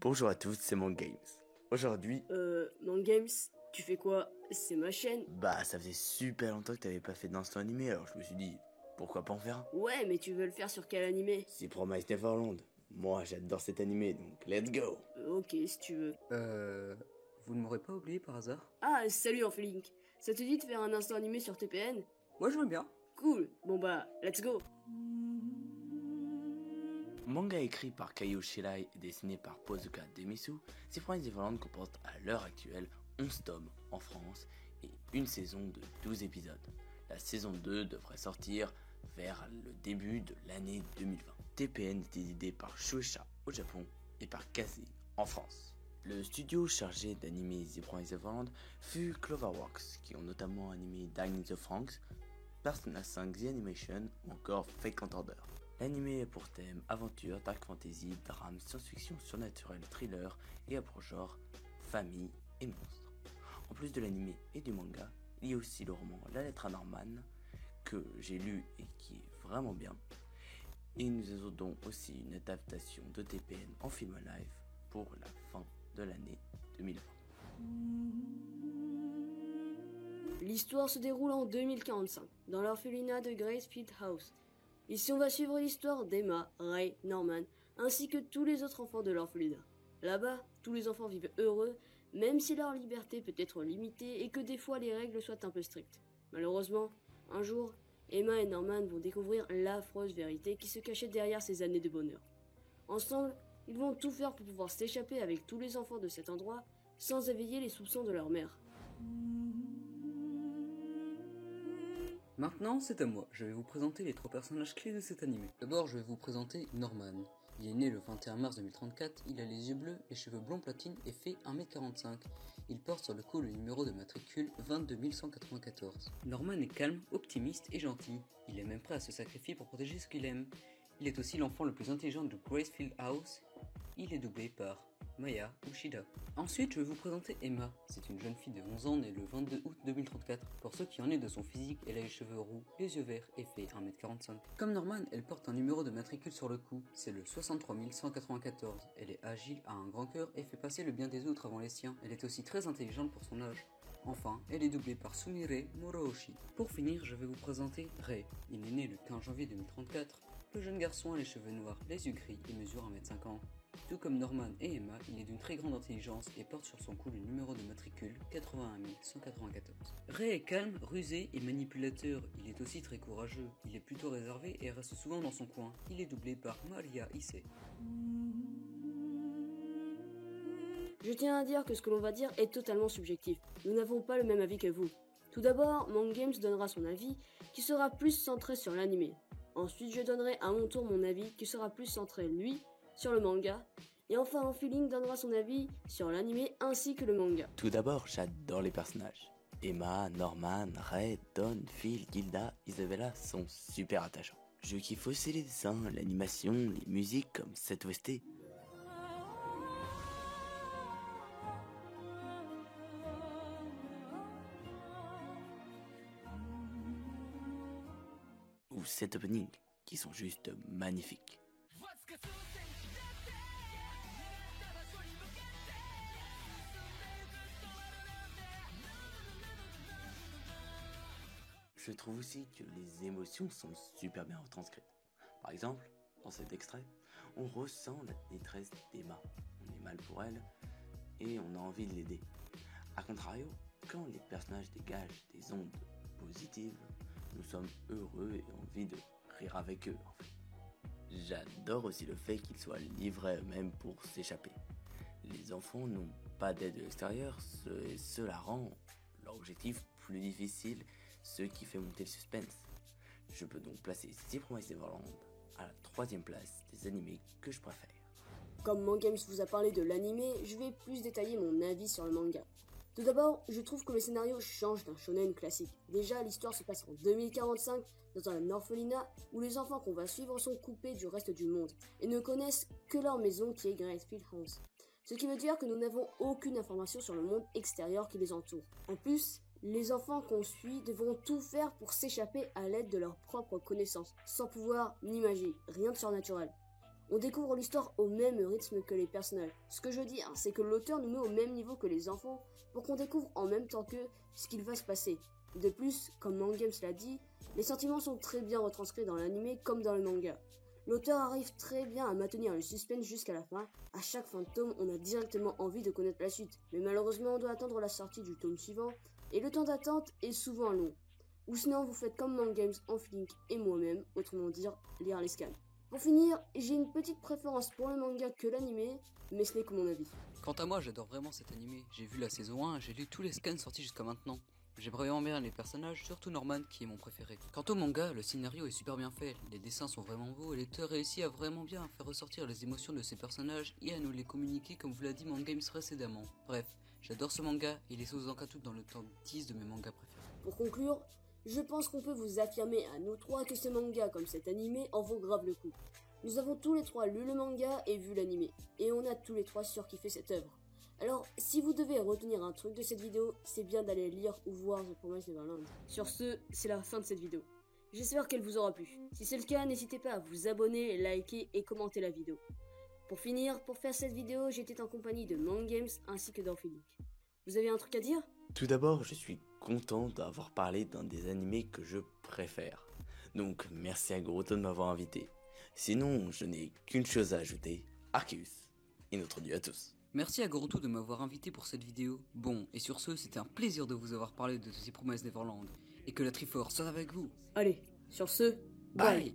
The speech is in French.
Bonjour à tous, c'est Mangames. Aujourd'hui, Mangames, tu fais quoi? C'est ma chaîne. ça faisait super longtemps que t'avais pas fait d'instant animé, alors je me suis dit, pourquoi pas en faire un? Ouais, mais tu veux le faire sur quel animé? C'est Promise Neverland. Moi, j'adore cet animé, donc let's go! Ok, si tu veux. Vous ne m'aurez pas oublié par hasard? Ah, salut Enflink. Ça te dit de faire un instant animé sur TPN? Moi je veux bien. Cool. Bon bah, let's go. Manga écrit par Kaio Shirai et dessiné par Pozuka Demisu, c'est Promise Neverland comporte à l'heure actuelle 11 tomes en France et une saison de 12 épisodes. La saison 2 devrait sortir vers le début de l'année 2020. TPN était édité par Shueisha au Japon et par Kazé en France. Le studio chargé d'animer The Promised Neverland fut Cloverworks, qui ont notamment animé Dying the Franxx, Persona 5 The Animation ou encore Fate Order. L'anime est pour thème aventure, dark fantasy, drame, science-fiction, surnaturel, thriller et a pour genre famille et monstres. En plus de l'anime et du manga, il y a aussi le roman La lettre à Norman que j'ai lu et qui est vraiment bien. Et nous attendons aussi une adaptation de TPN en film live pour la fin de l'année 2020. L'histoire se déroule en 2045, dans l'orphelinat de Gracefield House. Ici, on va suivre l'histoire d'Emma, Ray, Norman, ainsi que tous les autres enfants de l'orphelinat. Là-bas, tous les enfants vivent heureux, même si leur liberté peut être limitée et que des fois les règles soient un peu strictes. Malheureusement, un jour, Emma et Norman vont découvrir l'affreuse vérité qui se cachait derrière ces années de bonheur. Ensemble, ils vont tout faire pour pouvoir s'échapper avec tous les enfants de cet endroit sans éveiller les soupçons de leur mère. Maintenant, c'est à moi. Je vais vous présenter les 3 personnages clés de cet animé. D'abord, je vais vous présenter Norman. Il est né le 21 mars 2034, il a les yeux bleus, les cheveux blonds platine et fait 1m45. Il porte sur le cou le numéro de matricule 22194. Norman est calme, optimiste et gentil. Il est même prêt à se sacrifier pour protéger ce qu'il aime. Il est aussi l'enfant le plus intelligent de Gracefield House. Il est doublé par Maya Ushida. Ensuite, je vais vous présenter Emma. C'est une jeune fille de 11 ans née le 22 août 2034. Pour ceux qui en est de son physique, elle a les cheveux roux, les yeux verts et fait 1m45. Comme Norman, elle porte un numéro de matricule sur le cou, c'est le 63194. Elle est agile, a un grand cœur et fait passer le bien des autres avant les siens. Elle est aussi très intelligente pour son âge. Enfin, elle est doublée par Sumire Moroshi. Pour finir, je vais vous présenter Rei. Il est né le 15 janvier 2034. Le jeune garçon a les cheveux noirs, les yeux gris et mesure 1m50. Tout comme Norman et Emma, il est d'une très grande intelligence et porte sur son cou le numéro de matricule 81194. Rei est calme, rusé et manipulateur. Il est aussi très courageux. Il est plutôt réservé et reste souvent dans son coin. Il est doublé par Maria Issei. Je tiens à dire que ce que l'on va dire est totalement subjectif. Nous n'avons pas le même avis que vous. Tout d'abord, Mangames donnera son avis, qui sera plus centré sur l'anime. Ensuite, je donnerai à mon tour mon avis, qui sera plus centré, lui, sur le manga. Et enfin, Enfeeling donnera son avis sur l'anime ainsi que le manga. Tout d'abord, j'adore les personnages. Emma, Norman, Ray, Dawn, Phil, Gilda, Isabella sont super attachants. Je kiffe aussi les dessins, l'animation, les musiques comme cette OST. Ou cet opening, qui sont juste magnifiques. Je trouve aussi que les émotions sont super bien retranscrites. Par exemple, dans cet extrait, on ressent la détresse d'Emma. On est mal pour elle et on a envie de l'aider. A contrario, quand les personnages dégagent des ondes positives, nous sommes heureux et envie de rire avec eux en fait. J'adore aussi le fait qu'ils soient livrés eux-mêmes pour s'échapper. Les enfants n'ont pas d'aide de l'extérieur, cela rend leur objectif plus difficile, ce qui fait monter le suspense. Je peux donc placer The Promised Neverland à la 3e place des animés que je préfère. Comme Mangames vous a parlé de l'anime, je vais plus détailler mon avis sur le manga. Tout d'abord, je trouve que le scénario change d'un shonen classique. Déjà, l'histoire se passe en 2045, dans un orphelinat où les enfants qu'on va suivre sont coupés du reste du monde et ne connaissent que leur maison qui est Gracefield House. Ce qui veut dire que nous n'avons aucune information sur le monde extérieur qui les entoure. En plus, les enfants qu'on suit devront tout faire pour s'échapper à l'aide de leurs propres connaissances, sans pouvoir ni magie, rien de surnaturel. On découvre l'histoire au même rythme que les personnages. Ce que je veux dire, c'est que l'auteur nous met au même niveau que les enfants pour qu'on découvre en même temps qu'eux ce qu'il va se passer. De plus, comme Mangames l'a dit, les sentiments sont très bien retranscrits dans l'anime comme dans le manga. L'auteur arrive très bien à maintenir le suspense jusqu'à la fin. À chaque fin de tome, on a directement envie de connaître la suite. Mais malheureusement, on doit attendre la sortie du tome suivant, et le temps d'attente est souvent long. Ou sinon, vous faites comme Mangames, Enflink et moi-même, autrement dire, lire les scans. Pour finir, j'ai une petite préférence pour le manga que l'anime, mais ce n'est que mon avis. Quant à moi, j'adore vraiment cet animé. J'ai vu la saison 1, j'ai lu tous les scans sortis jusqu'à maintenant. J'aime vraiment bien les personnages, surtout Norman qui est mon préféré. Quant au manga, le scénario est super bien fait, les dessins sont vraiment beaux et l'auteur réussit à vraiment bien faire ressortir les émotions de ses personnages et à nous les communiquer comme vous l'a dit Mangames précédemment. Bref, j'adore ce manga, il est sous Zancatou dans le top 10 de mes mangas préférés. Pour conclure, je pense qu'on peut vous affirmer à nous trois que ce manga comme cet animé en vaut grave le coup. Nous avons tous les trois lu le manga et vu l'animé, et on a tous les trois surkiffé cette œuvre. Alors, si vous devez retenir un truc de cette vidéo, c'est bien d'aller lire ou voir The Promised Neverland. Sur ce, c'est la fin de cette vidéo. J'espère qu'elle vous aura plu. Si c'est le cas, n'hésitez pas à vous abonner, liker et commenter la vidéo. Pour finir, pour faire cette vidéo, j'étais en compagnie de Mangames ainsi que d'Orphinic. Vous avez un truc à dire ? Tout d'abord, je suis content d'avoir parlé d'un des animés que je préfère. Donc, merci à Goruto de m'avoir invité. Sinon, je n'ai qu'une chose à ajouter, Arceus. Et notre dieu à tous. Merci à Goruto de m'avoir invité pour cette vidéo. Bon, et sur ce, c'était un plaisir de vous avoir parlé de The Promised Neverland. Et que la Triforce soit avec vous. Allez, sur ce, Bye. bye.